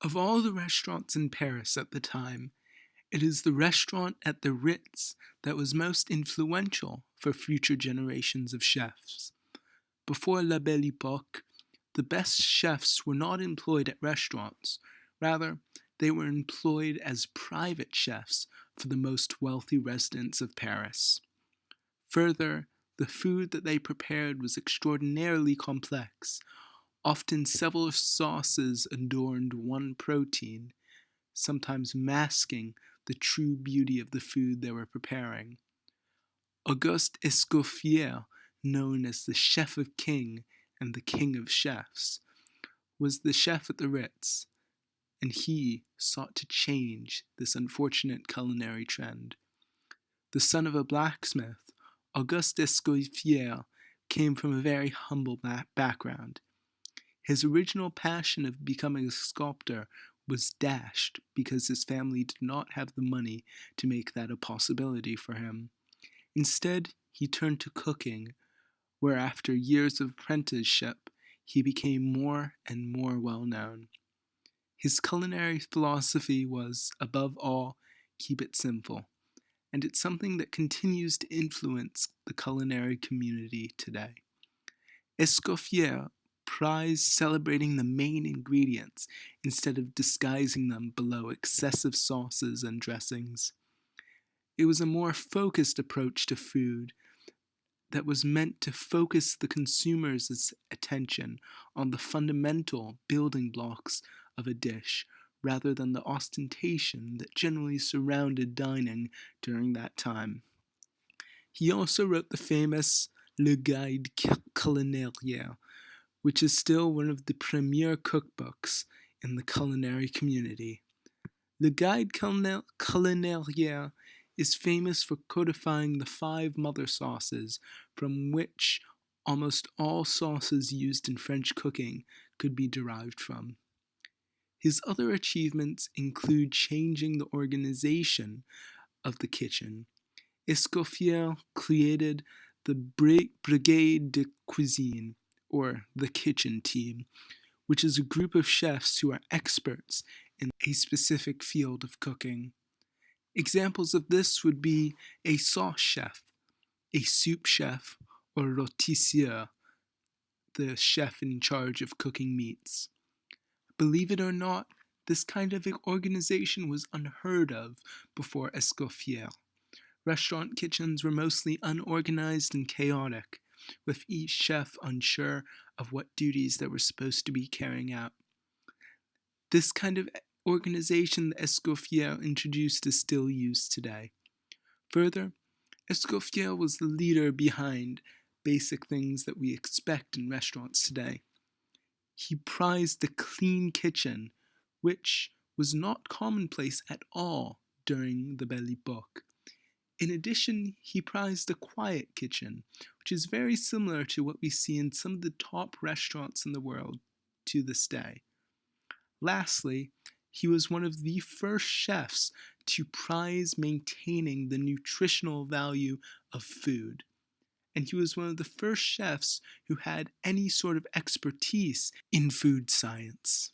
Of all the restaurants in Paris at the time, it is the restaurant at the Ritz that was most influential for future generations of chefs. Before La Belle Époque, the best chefs were not employed at restaurants. Rather, they were employed as private chefs for the most wealthy residents of Paris. Further, the food that they prepared was extraordinarily complex. Often several sauces adorned one protein, sometimes masking the true beauty of the food they were preparing. Auguste Escoffier, known as the Chef of King and the King of Chefs, was the chef at the Ritz, and he sought to change this unfortunate culinary trend. The son of a blacksmith, Auguste Escoffier came from a very humble background. His original passion of becoming a sculptor was dashed because his family did not have the money to make that a possibility for him. Instead, he turned to cooking, where after years of apprenticeship, he became more and more well known. His culinary philosophy was, above all, keep it simple, and it's something that continues to influence the culinary community today. Escoffier prized celebrating the main ingredients instead of disguising them below excessive sauces and dressings. It was a more focused approach to food that was meant to focus the consumer's attention on the fundamental building blocks of a dish rather than the ostentation that generally surrounded dining during that time. He also wrote the famous Le Guide Culinaire, which is still one of the premier cookbooks in the culinary community. Le Guide Culinaire is famous for codifying the 5 mother sauces from which almost all sauces used in French cooking could be derived from. His other achievements include changing the organization of the kitchen. Escoffier created the Brigade de Cuisine, or the kitchen team, which is a group of chefs who are experts in a specific field of cooking. Examples of this would be a sauce chef, a soup chef, or rôtisseur, the chef in charge of cooking meats. Believe it or not, this kind of organization was unheard of before Escoffier. Restaurant kitchens were mostly unorganized and chaotic, with each chef unsure of what duties they were supposed to be carrying out. This kind of organization that Escoffier introduced is still used today. Further, Escoffier was the leader behind basic things that we expect in restaurants today. He prized the clean kitchen, which was not commonplace at all during the Belle Époque. In addition, he prized the quiet kitchen, which is very similar to what we see in some of the top restaurants in the world to this day. Lastly, he was one of the first chefs to prize maintaining the nutritional value of food. And he was one of the first chefs who had any sort of expertise in food science.